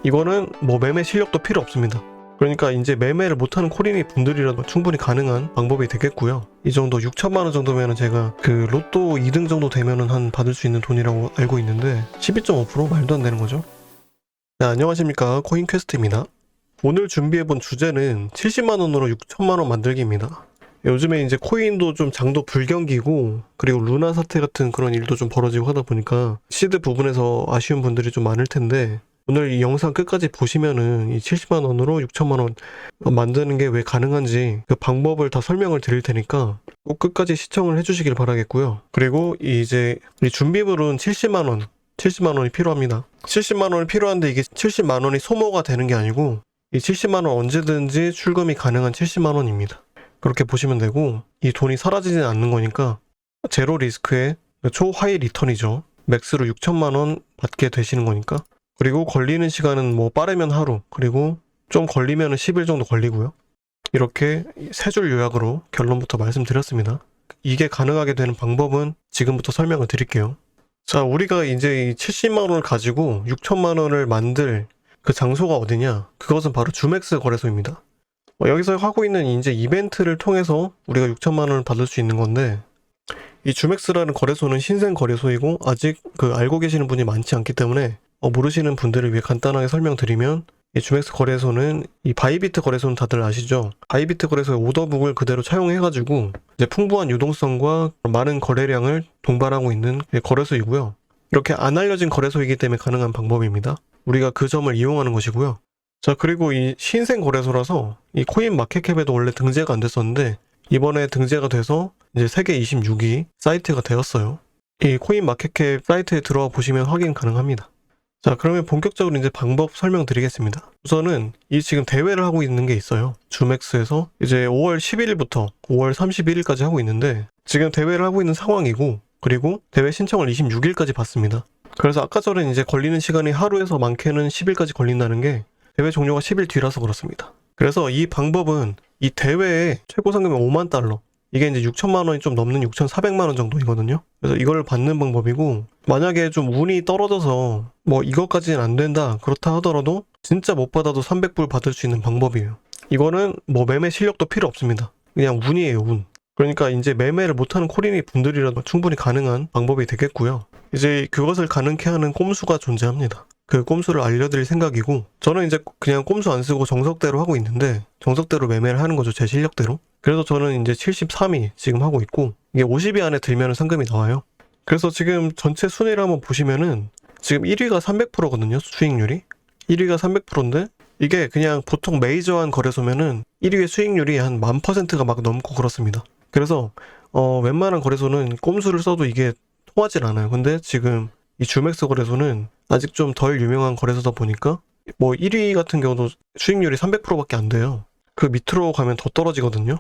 이거는 뭐 매매 실력도 필요 없습니다. 그러니까 이제 매매를 못하는 코린이 분들이라도 충분히 가능한 방법이 되겠고요. 이 정도 6천만 원 정도면은 제가 그 로또 2등 정도 되면은 한 받을 수 있는 돈이라고 알고 있는데 12.5% 말도 안 되는 거죠. 네, 안녕하십니까, 코인퀘스트입니다. 오늘 준비해본 주제는 70만 원으로 6천만 원 만들기입니다. 요즘에 이제 코인도 좀 장도 불경기고, 그리고 루나 사태 같은 그런 일도 좀 벌어지고 하다 보니까 시드 부분에서 아쉬운 분들이 좀 많을 텐데, 오늘 이 영상 끝까지 보시면은 이 70만 원으로 6천만 원 만드는 게 왜 가능한지 그 방법을 다 설명을 드릴 테니까 꼭 끝까지 시청을 해주시길 바라겠고요. 그리고 이제 이 준비물은 70만 원이 필요합니다. 70만 원이 필요한데 이게 70만 원이 소모가 되는 게 아니고 이 70만 원 언제든지 출금이 가능한 70만 원입니다. 그렇게 보시면 되고, 이 돈이 사라지진 않는 거니까 제로 리스크의 초하이 리턴이죠. 맥스로 6천만 원 받게 되시는 거니까. 그리고 걸리는 시간은 뭐 빠르면 하루, 그리고 좀 걸리면 10일 정도 걸리고요. 이렇게 세 줄 요약으로 결론부터 말씀드렸습니다. 이게 가능하게 되는 방법은 지금부터 설명을 드릴게요. 자, 우리가 이제 이 70만 원을 가지고 6천만 원을 만들 그 장소가 어디냐? 그것은 바로 주맥스 거래소입니다. 여기서 하고 있는 이제 이벤트를 통해서 우리가 6천만 원을 받을 수 있는 건데, 이 주맥스라는 거래소는 신생 거래소이고 아직 그 알고 계시는 분이 많지 않기 때문에 모르시는 분들을 위해 간단하게 설명드리면, 이 주맥스 거래소는 이 바이비트 거래소는 다들 아시죠? 바이비트 거래소의 오더북을 그대로 차용해가지고 이제 풍부한 유동성과 많은 거래량을 동반하고 있는 거래소이고요. 이렇게 안 알려진 거래소이기 때문에 가능한 방법입니다. 우리가 그 점을 이용하는 것이고요. 자, 그리고 이 신생 거래소라서 이 코인 마켓캡에도 원래 등재가 안 됐었는데 이번에 등재가 돼서 이제 세계 26위 사이트가 되었어요. 이 코인 마켓캡 사이트에 들어와 보시면 확인 가능합니다. 자, 그러면 본격적으로 이제 방법 설명드리겠습니다. 우선은 이 지금 대회를 하고 있는 게 있어요. 주맥스에서 이제 5월 11일부터 5월 31일까지 하고 있는데, 지금 대회를 하고 있는 상황이고, 그리고 대회 신청을 26일까지 받습니다. 그래서 아까 전에 이제 걸리는 시간이 하루에서 많게는 10일까지 걸린다는 게 대회 종료가 10일 뒤라서 그렇습니다. 그래서 이 방법은 이 대회의 최고 상금이 5만 달러, 이게 이제 6천만 원이 좀 넘는 6,400만 원 정도이거든요. 그래서 이걸 받는 방법이고, 만약에 좀 운이 떨어져서 뭐 이것까지는 안 된다 그렇다 하더라도 진짜 못 받아도 300불 받을 수 있는 방법이에요. 이거는 뭐 매매 실력도 필요 없습니다. 그냥 운이에요, 운. 그러니까 이제 매매를 못하는 코린이 분들이라도 충분히 가능한 방법이 되겠고요. 이제 그것을 가능케 하는 꼼수가 존재합니다. 그 꼼수를 알려드릴 생각이고, 저는 이제 그냥 꼼수 안 쓰고 정석대로 하고 있는데, 정석대로 매매를 하는 거죠, 제 실력대로. 그래서 저는 이제 73위 지금 하고 있고, 이게 50위 안에 들면 상금이 나와요. 그래서 지금 전체 순위를 한번 보시면은 지금 1위가 300%거든요, 수익률이. 1위가 300%인데 이게 그냥 보통 메이저한 거래소면은 1위의 수익률이 한 1000%가 막 넘고 그렇습니다. 그래서 웬만한 거래소는 꼼수를 써도 이게 통하질 않아요. 근데 지금 이 주맥스 거래소는 아직 좀 덜 유명한 거래소다 보니까 뭐 1위 같은 경우도 수익률이 300%밖에 안 돼요. 그 밑으로 가면 더 떨어지거든요.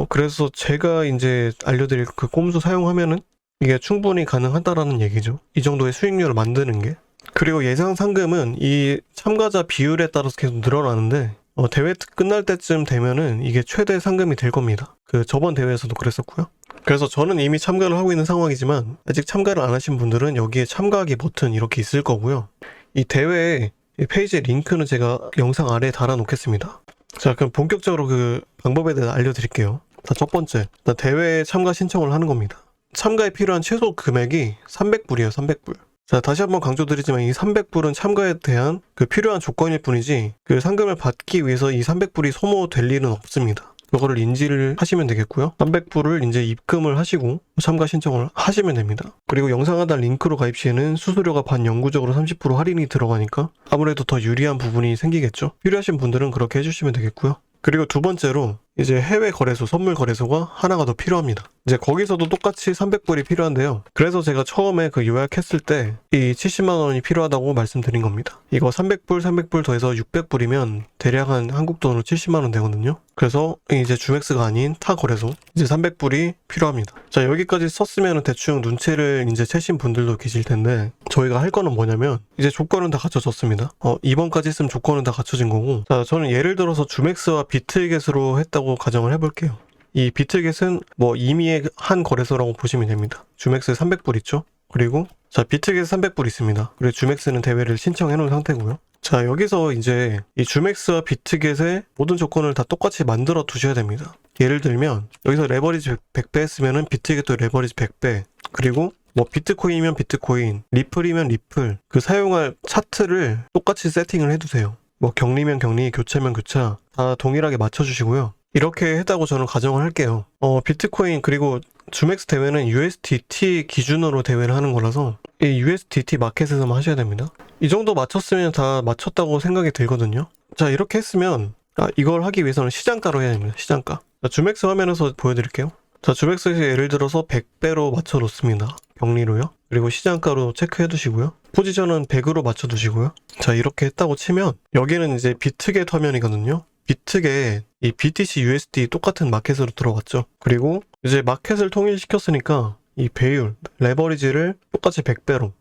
그래서 제가 이제 알려드릴 그 꼼수 사용하면은 이게 충분히 가능하다라는 얘기죠. 이 정도의 수익률을 만드는 게. 그리고 예상 상금은 이 참가자 비율에 따라서 계속 늘어나는데, 대회 끝날 때쯤 되면은 이게 최대 상금이 될 겁니다. 그 저번 대회에서도 그랬었고요. 그래서 저는 이미 참가를 하고 있는 상황이지만 아직 참가를 안 하신 분들은 여기에 참가하기 버튼 이렇게 있을 거고요. 이 대회 이 페이지의 링크는 제가 영상 아래에 달아 놓겠습니다. 자, 그럼 본격적으로 그 방법에 대해서 알려드릴게요. 자, 첫 번째, 대회에 참가 신청을 하는 겁니다. 참가에 필요한 최소 금액이 300불이에요, 300불. 자, 다시 한번 강조드리지만 이 300불은 참가에 대한 그 필요한 조건일 뿐이지, 그 상금을 받기 위해서 이 300불이 소모될 일은 없습니다. 그거를 인지를 하시면 되겠고요. 300불을 이제 입금을 하시고 참가 신청을 하시면 됩니다. 그리고 영상 하단 링크로 가입 시에는 수수료가 반영구적으로 30% 할인이 들어가니까 아무래도 더 유리한 부분이 생기겠죠. 필요하신 분들은 그렇게 해주시면 되겠고요. 그리고 두 번째로 이제 해외 거래소, 선물 거래소가 하나가 더 필요합니다. 이제 거기서도 똑같이 300불이 필요한데요. 그래서 제가 처음에 그 요약했을 때 이 70만 원이 필요하다고 말씀드린 겁니다. 이거 300불 더해서 600불이면 대략 한 한국 돈으로 70만 원 되거든요. 그래서 이제 주맥스가 아닌 타 거래소 이제 300불이 필요합니다. 자, 여기까지 썼으면 대충 눈치를 이제 채신 분들도 계실 텐데, 저희가 할 거는 뭐냐면 이제 조건은 다 갖춰졌습니다. 이번까지 했으면 조건은 다 갖춰진 거고, 자, 저는 예를 들어서 주맥스와 비트겟으로 했다고 가정을 해볼게요. 이 비트겟은 뭐 이미 한 거래소라고 보시면 됩니다. 주맥스에 300불 있죠? 그리고 자, 비트겟 300불 있습니다. 그리고 주맥스는 대회를 신청해 놓은 상태고요. 자, 여기서 이제 이 주맥스와 비트겟의 모든 조건을 다 똑같이 만들어 두셔야 됩니다. 예를 들면 여기서 레버리지 100배 했으면은 비트겟도 레버리지 100배, 그리고 뭐 비트코인이면 비트코인, 리플이면 리플, 그 사용할 차트를 똑같이 세팅을 해두세요. 뭐 격리면 격리, 교차면 교차 다 동일하게 맞춰주시고요. 이렇게 했다고 저는 가정을 할게요. 비트코인 그리고 주맥스 대회는 USDT 기준으로 대회를 하는 거라서 이 USDT 마켓에서만 하셔야 됩니다. 이 정도 맞췄으면 다 맞췄다고 생각이 들거든요. 자, 이렇게 했으면 이걸 하기 위해서는 시장가로 해야 됩니다. 시장가. 자, 주맥스 화면에서 보여드릴게요. 자, 주맥스에서 예를 들어서 100배로 맞춰 놓습니다. 격리로요. 그리고 시장가로 체크해 두시고요. 포지션은 100으로 맞춰 두시고요. 자, 이렇게 했다고 치면 여기는 이제 비트겟 화면이거든요. 비트겟 이 BTC USD 똑같은 마켓으로 들어갔죠. 그리고 이제 마켓을 통일시켰으니까 이 배율, 레버리지를 똑같이 100배로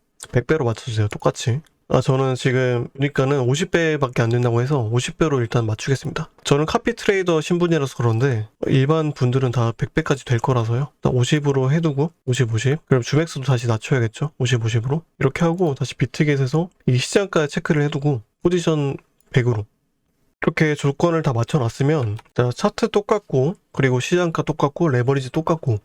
맞춰주세요. 똑같이. 저는 지금 보니까는 50배밖에 안 된다고 해서 50배로 일단 맞추겠습니다. 저는 카피 트레이더 신분이라서 그런데 일반 분들은 다 100배까지 될 거라서요. 50으로 해두고 50. 그럼 주맥스도 다시 낮춰야겠죠. 50으로. 이렇게 하고 다시 비트겟에서 이 시장가 체크를 해두고 포지션 100으로. 이렇게 조건을 다 맞춰놨으면 자, 차트 똑같고 그리고 시장가 똑같고 레버리지 똑같고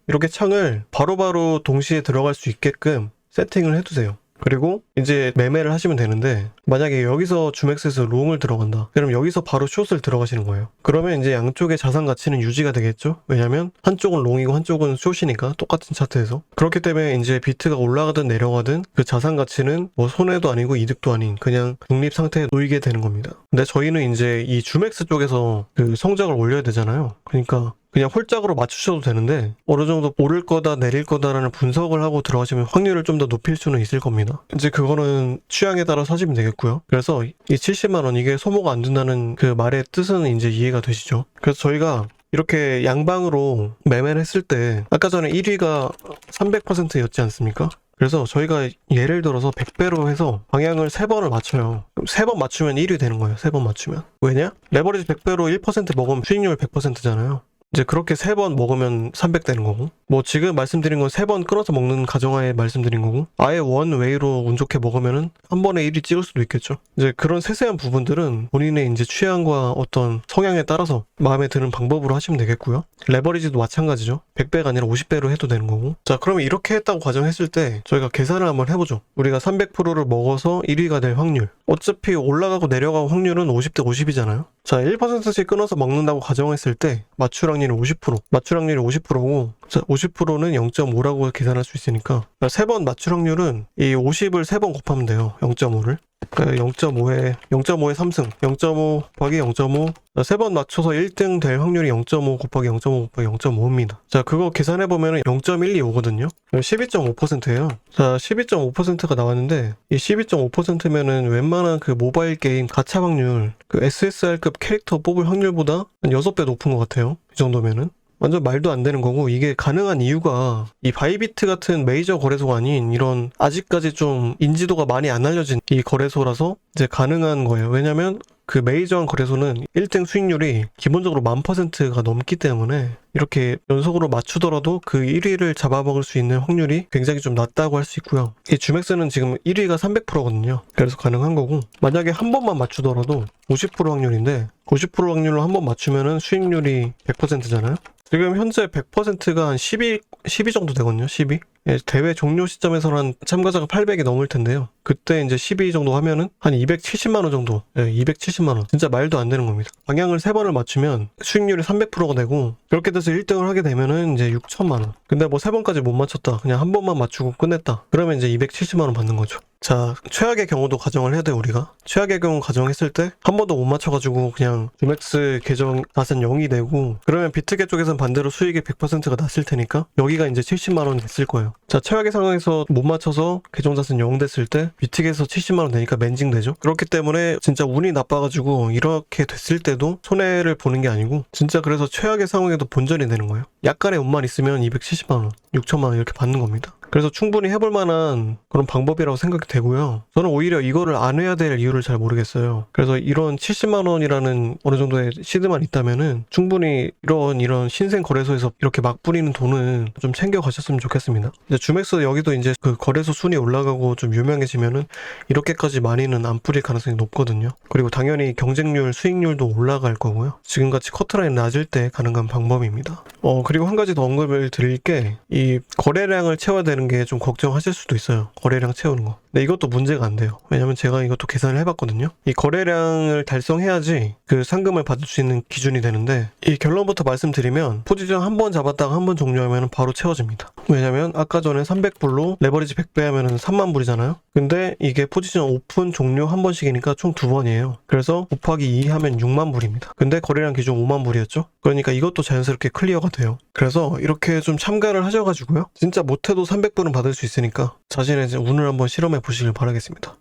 이렇게 창을 바로바로 동시에 들어갈 수 있게끔 세팅을 해두세요. 그리고 이제 매매를 하시면 되는데 만약에 여기서 주맥스에서 롱을 들어간다. 그럼 여기서 바로 숏을 들어가시는 거예요. 그러면 이제 양쪽의 자산 가치는 유지가 되겠죠. 왜냐면 한쪽은 롱이고 한쪽은 숏이니까 똑같은 차트에서. 그렇기 때문에 이제 비트가 올라가든 내려가든 그 자산 가치는 뭐 손해도 아니고 이득도 아닌 그냥 중립 상태에 놓이게 되는 겁니다. 근데 저희는 이제 이 주맥스 쪽에서 그 성적을 올려야 되잖아요. 그러니까 그냥 홀짝으로 맞추셔도 되는데 어느 정도 오를 거다 내릴 거다라는 분석을 하고 들어가시면 확률을 좀 더 높일 수는 있을 겁니다. 이제 그거는 취향에 따라 사시면 되겠고요. 그래서 이 70만 원 이게 소모가 안 된다는 그 말의 뜻은 이제 이해가 되시죠? 그래서 저희가 이렇게 양방으로 매매를 했을 때 아까 전에 1위가 300%였지 않습니까? 그래서 저희가 예를 들어서 100배로 해서 방향을 3번을 맞춰요. 그럼 3번 맞추면 1위 되는 거예요. 3번 맞추면. 왜냐? 레버리지 100배로 1% 먹으면 수익률 100%잖아요. 이제 그렇게 3번 먹으면 300 되는 거고, 뭐 지금 말씀드린 건 3번 끊어서 먹는 가정하에 말씀드린 거고, 아예 원웨이로 운 좋게 먹으면은 한 번에 1위 찍을 수도 있겠죠. 이제 그런 세세한 부분들은 본인의 이제 취향과 어떤 성향에 따라서 마음에 드는 방법으로 하시면 되겠고요. 레버리지도 마찬가지죠. 100배가 아니라 50배로 해도 되는 거고. 자, 그러면 이렇게 했다고 가정했을 때 저희가 계산을 한번 해보죠. 우리가 300%를 먹어서 1위가 될 확률. 어차피 올라가고 내려가고 확률은 50대 50이잖아요. 자, 1%씩 끊어서 먹는다고 가정했을 때 맞출 확률이 50%. 맞출 확률이 50%고, 자, 50%는 0.5라고 계산할 수 있으니까 3번 맞출 확률은 이 50을 3번 곱하면 돼요. 0.5를. 0.5에 3승 0.5 곱하기 0.5 3번 맞춰서 1등 될 확률이 0.5 곱하기 0.5 곱하기 0.5입니다. 자, 그거 계산해보면 0.125거든요. 12.5%예요. 자, 12.5%가 나왔는데 이 12.5%면은 웬만한 그 모바일 게임 가차 확률, 그 SSR급 캐릭터 뽑을 확률보다 한 6배 높은 것 같아요. 이 정도면은. 완전 말도 안 되는 거고, 이게 가능한 이유가 이 바이비트 같은 메이저 거래소가 아닌 이런 아직까지 좀 인지도가 많이 안 알려진 이 거래소라서 이제 가능한 거예요. 왜냐면 그 메이저한 거래소는 1등 수익률이 기본적으로 1000%가 넘기 때문에 이렇게 연속으로 맞추더라도 그 1위를 잡아먹을 수 있는 확률이 굉장히 좀 낮다고 할 수 있고요. 이 주맥스는 지금 1위가 300%거든요. 그래서 가능한 거고, 만약에 한 번만 맞추더라도 50% 확률인데 50% 확률로 한 번 맞추면은 수익률이 100%잖아요. 지금 현재 100%가 한 12 정도 되거든요. 12. 예, 대회 종료 시점에서는 한 참가자가 800이 넘을 텐데요. 그때 이제 12 정도 하면은 한 270만 원 정도. 예, 270만 원. 진짜 말도 안 되는 겁니다. 방향을 3번을 맞추면 수익률이 300%가 되고, 그렇게 돼서 1등을 하게 되면은 이제 6천만 원. 근데 뭐 3번까지 못 맞췄다. 그냥 한 번만 맞추고 끝냈다. 그러면 이제 270만 원 받는 거죠. 자, 최악의 경우도 가정을 해야 돼, 우리가. 최악의 경우 가정했을 때 한 번도 못 맞춰가지고 그냥 주맥스 계정 닷은 0이 되고, 그러면 비트겟 쪽에서는 반대로 수익이 100%가 났을 테니까 여기가 이제 70만 원 됐을 거예요. 자, 최악의 상황에서 못 맞춰서 계정 닷은 0 됐을 때 비트겟에서 70만 원 되니까 멘징 되죠. 그렇기 때문에 진짜 운이 나빠가지고 이렇게 됐을 때도 손해를 보는 게 아니고, 진짜 그래서 최악의 상황에도 본전이 되는 거예요. 약간의 운만 있으면 270만 원, 6천만 원 이렇게 받는 겁니다. 그래서 충분히 해볼 만한 그런 방법이라고 생각이 되고요. 저는 오히려 이거를 안 해야 될 이유를 잘 모르겠어요. 그래서 이런 70만 원이라는 어느 정도의 시드만 있다면은 충분히 이런 신생 거래소에서 이렇게 막 뿌리는 돈은 좀 챙겨 가셨으면 좋겠습니다. 이제 주맥스 여기도 이제 그 거래소 순위 올라가고 좀 유명해지면은 이렇게까지 많이는 안 뿌릴 가능성이 높거든요. 그리고 당연히 경쟁률, 수익률도 올라갈 거고요. 지금같이 커트라인 낮을 때 가능한 방법입니다. 그리고 한 가지 더 언급을 드릴 게 이 거래량을 채워야 되는 게 좀 걱정하실 수도 있어요. 거래량 채우는 거. 근데 이것도 문제가 안 돼요. 왜냐면 제가 이것도 계산을 해봤거든요. 이 거래량을 달성해야지 그 상금을 받을 수 있는 기준이 되는데 이 결론부터 말씀드리면 포지션 한 번 잡았다가 한 번 종료하면 바로 채워집니다. 왜냐면 아까 전에 300불로 레버리지 100배 하면은 3만 불이잖아요. 근데 이게 포지션 오픈 종료 한 번씩이니까 총 2번이에요. 그래서 곱하기 2 하면 6만 불입니다. 근데 거래량 기준 5만 불이었죠. 그러니까 이것도 자연스럽게 클리어가 돼요. 그래서 이렇게 좀 참가를 하셔가지고요. 진짜 못해도 300불은 받을 수 있으니까 자신의 운을 한번 실험해 보시길 바라겠습니다.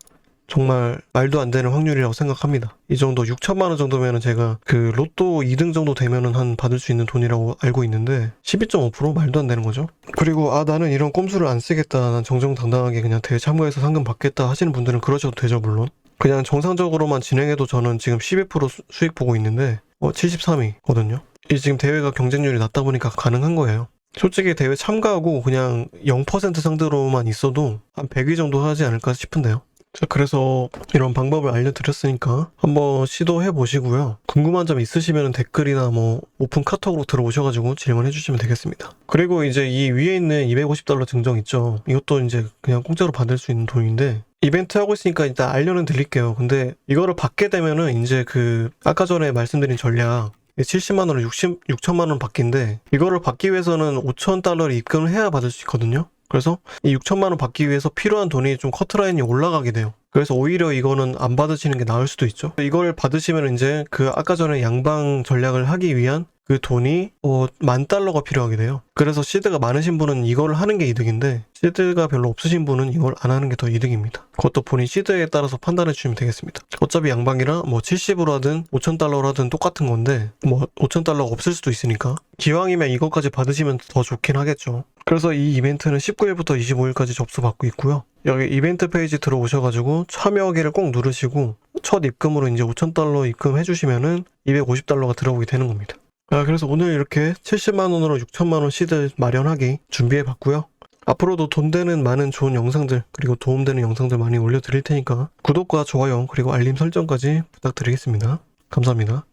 정말 말도 안 되는 확률이라고 생각합니다. 이 정도 6천만 원 정도면은 제가 그 로또 2등 정도 되면은 한 받을 수 있는 돈이라고 알고 있는데 12.5% 말도 안 되는 거죠. 그리고 나는 이런 꼼수를 안 쓰겠다. 난 정정당당하게 그냥 대회 참가해서 상금 받겠다 하시는 분들은 그러셔도 되죠, 물론. 그냥 정상적으로만 진행해도 저는 지금 12% 수익 보고 있는데 73위거든요. 이 지금 대회가 경쟁률이 낮다 보니까 가능한 거예요. 솔직히 대회 참가하고 그냥 0% 상대로만 있어도 한 100위 정도 하지 않을까 싶은데요. 자, 그래서 이런 방법을 알려드렸으니까 한번 시도해 보시고요. 궁금한 점 있으시면 댓글이나 오픈 카톡으로 들어오셔가지고 질문해 주시면 되겠습니다. 그리고 이제 이 위에 있는 $250 증정 있죠. 이것도 이제 그냥 공짜로 받을 수 있는 돈인데 이벤트 하고 있으니까 일단 알려는 드릴게요. 근데 이거를 받게 되면은 이제 아까 전에 말씀드린 전략 70만 원을 6천만 원 받기인데 이거를 받기 위해서는 $5,000를 입금을 해야 받을 수 있거든요. 그래서 이 6천만 원 받기 위해서 필요한 돈이 좀 커트라인이 올라가게 돼요. 그래서 오히려 이거는 안 받으시는 게 나을 수도 있죠. 이걸 받으시면 이제 아까 전에 양방 전략을 하기 위한 그 돈이 $10,000가 필요하게 돼요. 그래서 시드가 많으신 분은 이걸 하는 게 이득인데 시드가 별로 없으신 분은 이걸 안 하는 게 더 이득입니다. 그것도 본인 시드에 따라서 판단해 주시면 되겠습니다. 어차피 양방이라 70으로 하든 $5,000로 하든 똑같은 건데 $5,000가 없을 수도 있으니까 기왕이면 이것까지 받으시면 더 좋긴 하겠죠. 그래서 이 이벤트는 19일부터 25일까지 접수받고 있고요. 여기 이벤트 페이지 들어오셔가지고 참여하기를 꼭 누르시고 첫 입금으로 이제 $5,000 입금해 주시면은 $250가 들어오게 되는 겁니다. 그래서 오늘 이렇게 70만 원으로 6천만 원 시드 마련하기 준비해 봤고요. 앞으로도 돈 되는 많은 좋은 영상들 그리고 도움되는 영상들 많이 올려드릴 테니까 구독과 좋아요 그리고 알림 설정까지 부탁드리겠습니다. 감사합니다.